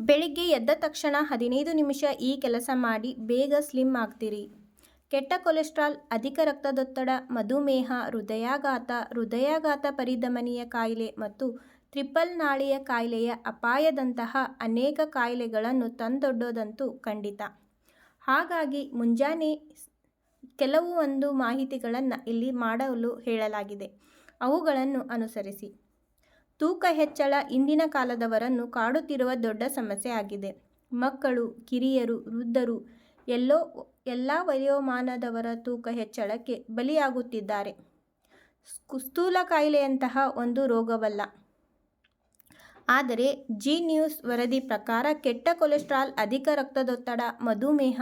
ಬೆಳಿಗ್ಗೆ ಎದ್ದ ತಕ್ಷಣ 15 ನಿಮಿಷ ಈ ಕೆಲಸ ಮಾಡಿ ಬೇಗ ಸ್ಲಿಮ್ ಆಗ್ತೀರಿ. ಕೆಟ್ಟ ಕೊಲೆಸ್ಟ್ರಾಲ್, ಅಧಿಕ ರಕ್ತದೊತ್ತಡ, ಮಧುಮೇಹ, ಹೃದಯಾಘಾತ ಪರಿಧಮನಿಯ ಕಾಯಿಲೆ ಮತ್ತು ಟ್ರಿಪಲ್ ನಾಳಿಯ ಕಾಯಿಲೆಯ ಅಪಾಯದಂತಹ ಅನೇಕ ಕಾಯಿಲೆಗಳನ್ನು ತಂದೊಡ್ಡೋದಂತೂ ಖಂಡಿತ. ಹಾಗಾಗಿ ಮುಂಜಾನೆ ಕೆಲವೊಂದು ಮಾಹಿತಿಗಳನ್ನು ಇಲ್ಲಿ ಮಾಡಲು ಹೇಳಲಾಗಿದೆ. ಅವುಗಳನ್ನು ಅನುಸರಿಸಿ. ತೂಕ ಹೆಚ್ಚಳ ಇಂದಿನ ಕಾಲದವರನ್ನು ಕಾಡುತ್ತಿರುವ ದೊಡ್ಡ ಸಮಸ್ಯೆ ಆಗಿದೆ. ಮಕ್ಕಳು, ಕಿರಿಯರು, ವೃದ್ಧರು ಎಲ್ಲ ವಯೋಮಾನದವರ ತೂಕ ಹೆಚ್ಚಳಕ್ಕೆ ಬಲಿಯಾಗುತ್ತಿದ್ದಾರೆ. ಸ್ಥೂಲ ಕಾಯಿಲೆಯಂತಹ ಒಂದು ರೋಗವಲ್ಲ. ಆದರೆ ಜಿ ನ್ಯೂಸ್ ವರದಿ ಪ್ರಕಾರ ಕೆಟ್ಟ ಕೊಲೆಸ್ಟ್ರಾಲ್, ಅಧಿಕ ರಕ್ತದೊತ್ತಡ, ಮಧುಮೇಹ,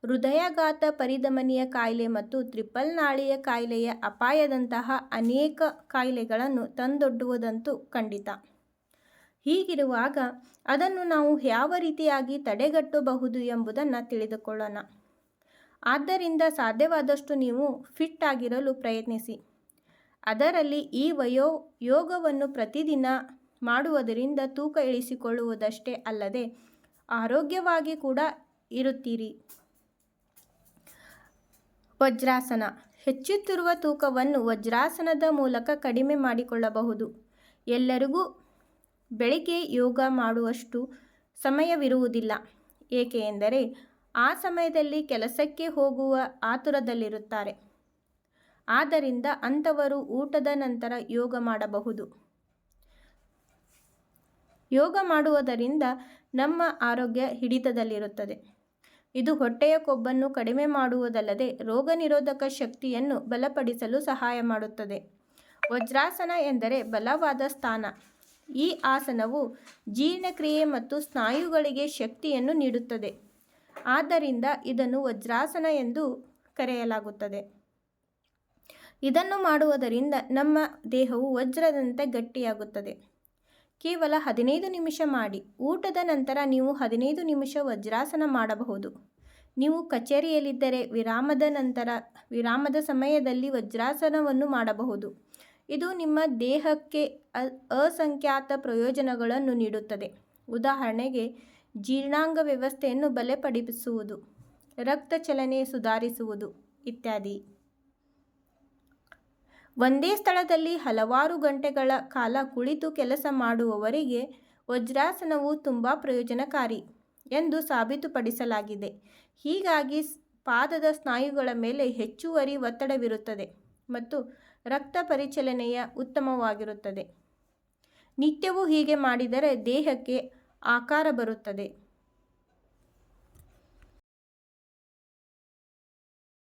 ಹೃದಯಾಘಾತ ಪರಿಧಮನಿಯ ಕಾಯಿಲೆ ಮತ್ತು ಟ್ರಿಪಲ್ ನಾಳಿಯ ಕಾಯಿಲೆಯ ಅಪಾಯದಂತಹ ಅನೇಕ ಕಾಯಿಲೆಗಳನ್ನು ತಂದೊಡ್ಡುವುದಂತೂ ಖಂಡಿತ. ಹೀಗಿರುವಾಗ ಅದನ್ನು ನಾವು ಯಾವ ರೀತಿಯಾಗಿ ತಡೆಗಟ್ಟಬಹುದು ಎಂಬುದನ್ನು ತಿಳಿದುಕೊಳ್ಳೋಣ. ಆದ್ದರಿಂದ ಸಾಧ್ಯವಾದಷ್ಟು ನೀವು ಫಿಟ್ ಆಗಿರಲು ಪ್ರಯತ್ನಿಸಿ. ಅದರಲ್ಲಿ ಈ ಯೋಗವನ್ನು ಪ್ರತಿದಿನ ಮಾಡುವುದರಿಂದ ತೂಕ ಇಳಿಸಿಕೊಳ್ಳುವುದಷ್ಟೇ ಅಲ್ಲದೆ ಆರೋಗ್ಯವಾಗಿ ಕೂಡ ಇರುತ್ತೀರಿ. ವಜ್ರಾಸನ. ಹೆಚ್ಚುತ್ತಿರುವ ತೂಕವನ್ನು ವಜ್ರಾಸನದ ಮೂಲಕ ಕಡಿಮೆ ಮಾಡಿಕೊಳ್ಳಬಹುದು. ಎಲ್ಲರಿಗೂ ಬೆಳಿಗ್ಗೆ ಯೋಗ ಮಾಡುವಷ್ಟು ಸಮಯವಿರುವುದಿಲ್ಲ. ಏಕೆಂದರೆ ಆ ಸಮಯದಲ್ಲಿ ಕೆಲಸಕ್ಕೆ ಹೋಗುವ ಆತುರದಲ್ಲಿರುತ್ತಾರೆ. ಆದ್ದರಿಂದ ಅಂಥವರು ಊಟದ ನಂತರ ಯೋಗ ಮಾಡಬಹುದು. ಯೋಗ ಮಾಡುವುದರಿಂದ ನಮ್ಮ ಆರೋಗ್ಯ ಹಿಡಿತದಲ್ಲಿರುತ್ತದೆ. ಇದು ಹೊಟ್ಟೆಯ ಕೊಬ್ಬನ್ನು ಕಡಿಮೆ ಮಾಡುವುದಲ್ಲದೆ ರೋಗನಿರೋಧಕ ಶಕ್ತಿಯನ್ನು ಬಲಪಡಿಸಲು ಸಹಾಯ ಮಾಡುತ್ತದೆ. ವಜ್ರಾಸನ ಎಂದರೆ ಬಲವಾದ ಸ್ಥಾನ. ಈ ಆಸನವು ಜೀರ್ಣಕ್ರಿಯೆ ಮತ್ತು ಸ್ನಾಯುಗಳಿಗೆ ಶಕ್ತಿಯನ್ನು ನೀಡುತ್ತದೆ. ಆದ್ದರಿಂದ ಇದನ್ನು ವಜ್ರಾಸನ ಎಂದು ಕರೆಯಲಾಗುತ್ತದೆ. ಇದನ್ನು ಮಾಡುವುದರಿಂದ ನಮ್ಮ ದೇಹವು ವಜ್ರದಂತೆ ಗಟ್ಟಿಯಾಗುತ್ತದೆ. ಕೇವಲ 15 ನಿಮಿಷ ಮಾಡಿ. ಊಟದ ನಂತರ ನೀವು 15 ನಿಮಿಷ ವಜ್ರಾಸನ ಮಾಡಬಹುದು. ನೀವು ಕಚೇರಿಯಲ್ಲಿದ್ದರೆ ವಿರಾಮದ ಸಮಯದಲ್ಲಿ ವಜ್ರಾಸನವನ್ನು ಮಾಡಬಹುದು. ಇದು ನಿಮ್ಮ ದೇಹಕ್ಕೆ ಅಸಂಖ್ಯಾತ ಪ್ರಯೋಜನಗಳನ್ನು ನೀಡುತ್ತದೆ. ಉದಾಹರಣೆಗೆ, ಜೀರ್ಣಾಂಗ ವ್ಯವಸ್ಥೆಯನ್ನು ಬಲಪಡಿಸುವುದು, ರಕ್ತ ಚಲನೆ ಸುಧಾರಿಸುವುದು ಇತ್ಯಾದಿ. ಒಂದೇ ಸ್ಥಳದಲ್ಲಿ ಹಲವಾರು ಗಂಟೆಗಳ ಕಾಲ ಕುಳಿತು ಕೆಲಸ ಮಾಡುವವರಿಗೆ ವಜ್ರಾಸನವು ತುಂಬಾ ಪ್ರಯೋಜನಕಾರಿ ಎಂದು ಸಾಬೀತುಪಡಿಸಲಾಗಿದೆ. ಹೀಗಾಗಿ ಪಾದದ ಸ್ನಾಯುಗಳ ಮೇಲೆ ಹೆಚ್ಚುವರಿ ಒತ್ತಡವಿರುತ್ತದೆ ಮತ್ತು ರಕ್ತ ಪರಿಚಲನೆಯು ಉತ್ತಮವಾಗಿರುತ್ತದೆ. ನಿತ್ಯವೂ ಹೀಗೆ ಮಾಡಿದರೆ ದೇಹಕ್ಕೆ ಆಕಾರ ಬರುತ್ತದೆ.